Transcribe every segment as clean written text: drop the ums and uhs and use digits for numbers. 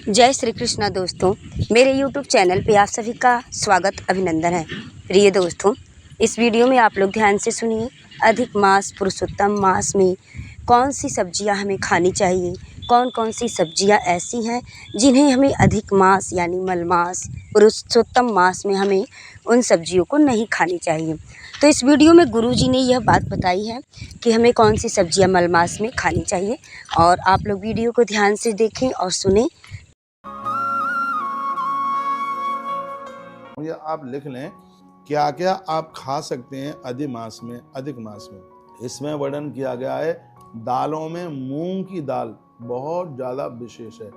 जय श्री कृष्णा दोस्तों, मेरे YouTube चैनल पे आप सभी का स्वागत अभिनंदन है। प्रिय दोस्तों, इस वीडियो में आप लोग ध्यान से सुनिए। अधिक मास पुरुषोत्तम मास में कौन सी सब्जियां हमें खानी चाहिए, कौन कौन सी सब्जियां ऐसी हैं जिन्हें हमें अधिक मास यानी मलमास पुरुषोत्तम मास में हमें उन सब्जियों को नहीं खानी चाहिए। तो इस वीडियो में गुरुजी ने यह बात बताई है कि हमें कौन सी सब्जियां मलमास में खानी चाहिए, और आप लोग वीडियो को ध्यान से देखें और सुनें। या आप लिख लें क्या क्या आप खा सकते हैं अधिक मास में। इसमें वर्णन किया गया है दालों में मूंग की दाल बहुत ज़्यादा विशेष है।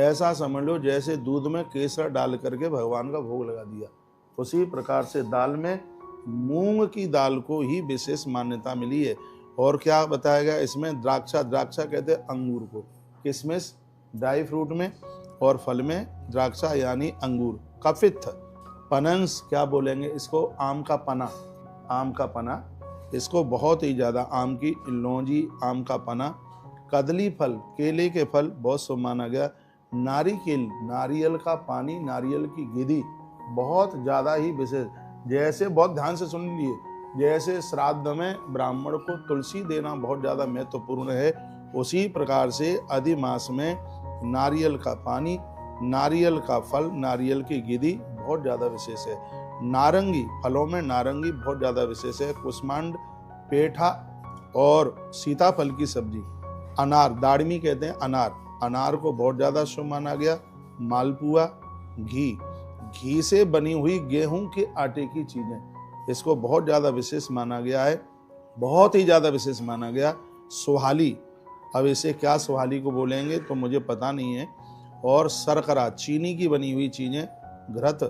ऐसा समझ लो जैसे दूध में केसर डाल करके भगवान का भोग लगा दिया, उसी प्रकार से दाल में मूंग की दाल को ही विशेष मान्यता मिली है। और क्या बताया गया इसमें, द्राक्षा कहते हैं अंगूर को, किशमिश ड्राई फ्रूट में, और फल में द्राक्षा यानी अंगूर। कफित पनंस क्या बोलेंगे इसको, आम का पना, इसको बहुत ही ज़्यादा, आम की लौंजी, आम का पना। कदली फल, केले के फल बहुत शुभ माना गया। नारिकेल, नारियल का पानी, नारियल की गिरी बहुत ज़्यादा ही विशेष। जैसे बहुत ध्यान से सुन लीजिए, जैसे श्राद्ध में ब्राह्मण को तुलसी देना बहुत ज़्यादा महत्वपूर्ण है, उसी प्रकार से अधिक मास में नारियल का पानी, नारियल का फल, नारियल की गिरी बहुत ज़्यादा विशेष है। नारंगी, फलों में नारंगी बहुत ज़्यादा विशेष है। कुष्मांड, पेठा और सीताफल की सब्जी। अनार, दाड़मी कहते हैं अनार को बहुत ज़्यादा शुभ माना गया। मालपुआ, घी से बनी हुई गेहूं के आटे की चीज़ें, इसको बहुत ज़्यादा विशेष माना गया है, बहुत ही ज़्यादा विशेष माना गया। सुहाली, अब इसे क्या सुहाली को बोलेंगे तो मुझे पता नहीं है। और शर्करा, चीनी की बनी हुई चीज़ें। घृत,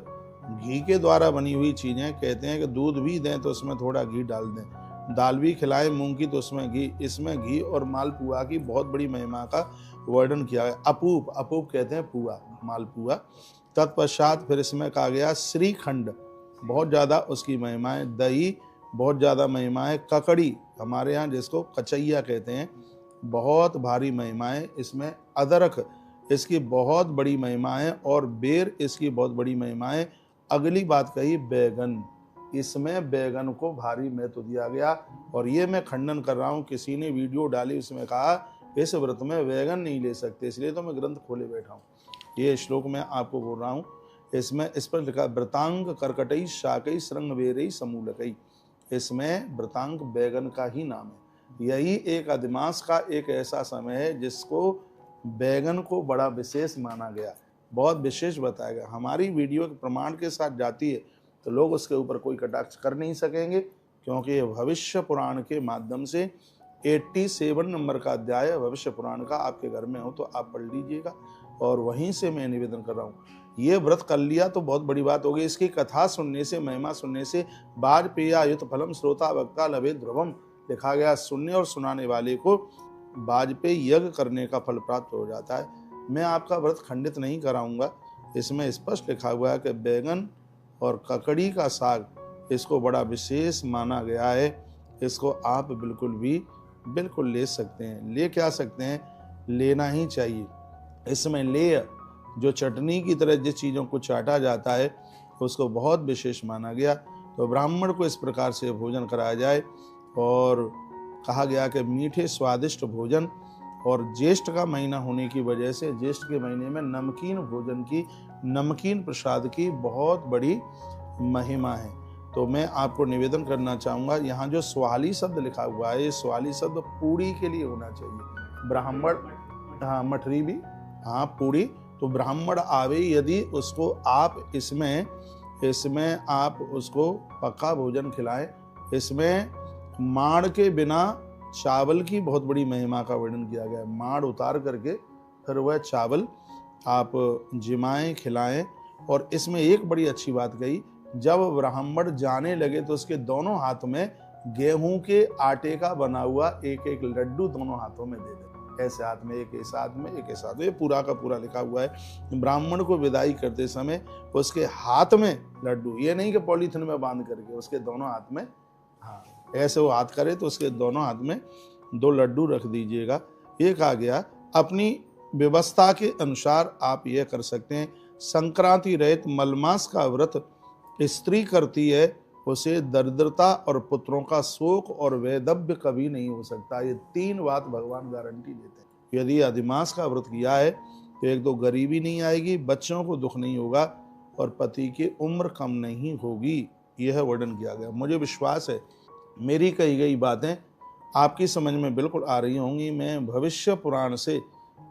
घी के द्वारा बनी हुई चीज़ें, कहते हैं कि दूध भी दें तो उसमें थोड़ा घी डाल दें, दाल भी खिलाएं मूंग की तो उसमें घी। इसमें घी और मालपुआ की बहुत बड़ी महिमा का वर्णन किया है। अपूप कहते हैं पुआ, मालपुआ। तत्पश्चात फिर इसमें कहा गया श्रीखंड, बहुत ज़्यादा उसकी महिमाएं। दही बहुत ज़्यादा महिमाएं। ककड़ी, हमारे यहाँ जिसको कचैया कहते हैं, बहुत भारी महिमाएं इसमें। अदरक, इसकी बहुत बड़ी महिमाएं। और बेर, इसकी बहुत बड़ी महिमाएं। अगली बात कही बैगन, इसमें बैगन को भारी महत्व दिया गया। और ये मैं खंडन कर रहा हूँ, किसी ने वीडियो डाली उसमें कहा इस व्रत में बैगन नहीं ले सकते, इसलिए तो मैं ग्रंथ खोले बैठा हूँ। ये श्लोक मैं आपको बोल रहा हूँ, इसमें इस पर लिखा व्रतांग कर्कटई शाकई श्रृंग वेरई समूलकई, इसमें व्रतांग बैगन का ही नाम है। यही एक अधिमास का एक ऐसा समय है जिसको बैगन को बड़ा विशेष माना गया, बहुत विशेष बताया गया। हमारी वीडियो के प्रमाण के साथ जाती है तो लोग उसके ऊपर कोई कटाक्ष कर नहीं सकेंगे, क्योंकि ये भविष्य पुराण के माध्यम से 87 नंबर का अध्याय है भविष्य पुराण का। आपके घर में हो तो आप पढ़ लीजिएगा। और वहीं से मैं निवेदन कर रहा हूँ, ये व्रत कर लिया तो बहुत बड़ी बात होगी। इसकी कथा सुनने से, महिमा सुनने से वाजपेयायुत फलम श्रोता वक्ता लभे ध्रुवम, लिखा गया सुनने और सुनाने वाले को वाजपेयी यज्ञ करने का फल प्राप्त हो जाता है। मैं आपका व्रत खंडित नहीं कराऊंगा। इसमें स्पष्ट लिखा हुआ है कि बैगन और ककड़ी का साग, इसको बड़ा विशेष माना गया है। इसको आप बिल्कुल ले सकते हैं, ले क्या सकते हैं, लेना ही चाहिए। इसमें लेय, जो चटनी की तरह जिस चीज़ों को चाटा जाता है, उसको बहुत विशेष माना गया। तो ब्राह्मण को इस प्रकार से भोजन कराया जाए। और कहा गया कि मीठे स्वादिष्ट भोजन, और ज्येष्ठ का महीना होने की वजह से ज्येष्ठ के महीने में नमकीन भोजन की, नमकीन प्रसाद की बहुत बड़ी महिमा है। तो मैं आपको निवेदन करना चाहूँगा, यहाँ जो सुहाली शब्द लिखा हुआ है, ये सुहाली शब्द पूड़ी के लिए होना चाहिए। ब्राह्मण, हाँ मठरी भी, हाँ पूड़ी, तो ब्राह्मण आवे यदि उसको आप इसमें आप उसको पक्का भोजन खिलाएं। इसमें माड़ के बिना चावल की बहुत बड़ी महिमा का वर्णन किया गया है। माड़ उतार करके फिर वह चावल आप जिमाएं, खिलाएं। और इसमें एक बड़ी अच्छी बात कही, जब ब्राह्मण जाने लगे तो उसके दोनों हाथ में गेहूं के आटे का बना हुआ एक एक लड्डू दोनों हाथों में दे दे, ऐसे हाथ में एक, ऐसे हाथ में एक, ऐसे हाथ में, ये पूरा का पूरा लिखा हुआ है। ब्राह्मण को विदाई करते समय उसके हाथ में लड्डू, ये नहीं कि पॉलीथिन में बांध करके, उसके दोनों हाथ में, हाँ ऐसे वो हाथ करे तो उसके दोनों हाथ में 2 लड्डू रख दीजिएगा। ये कहा गया अपनी व्यवस्था के अनुसार आप यह कर सकते हैं। संक्रांति रहित मलमास का व्रत स्त्री करती है, उसे दरिद्रता और पुत्रों का शोक और वैधव्य कभी नहीं हो सकता। ये 3 बात भगवान गारंटी देते हैं। यदि अधिमास का व्रत किया है तो एक तो गरीबी नहीं आएगी, बच्चों को दुख नहीं होगा और पति की उम्र कम नहीं होगी। यह वर्णन किया गया। मुझे विश्वास है मेरी कही गई बातें आपकी समझ में बिल्कुल आ रही होंगी। मैं भविष्य पुराण से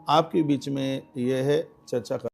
आपके बीच में यह चर्चा कर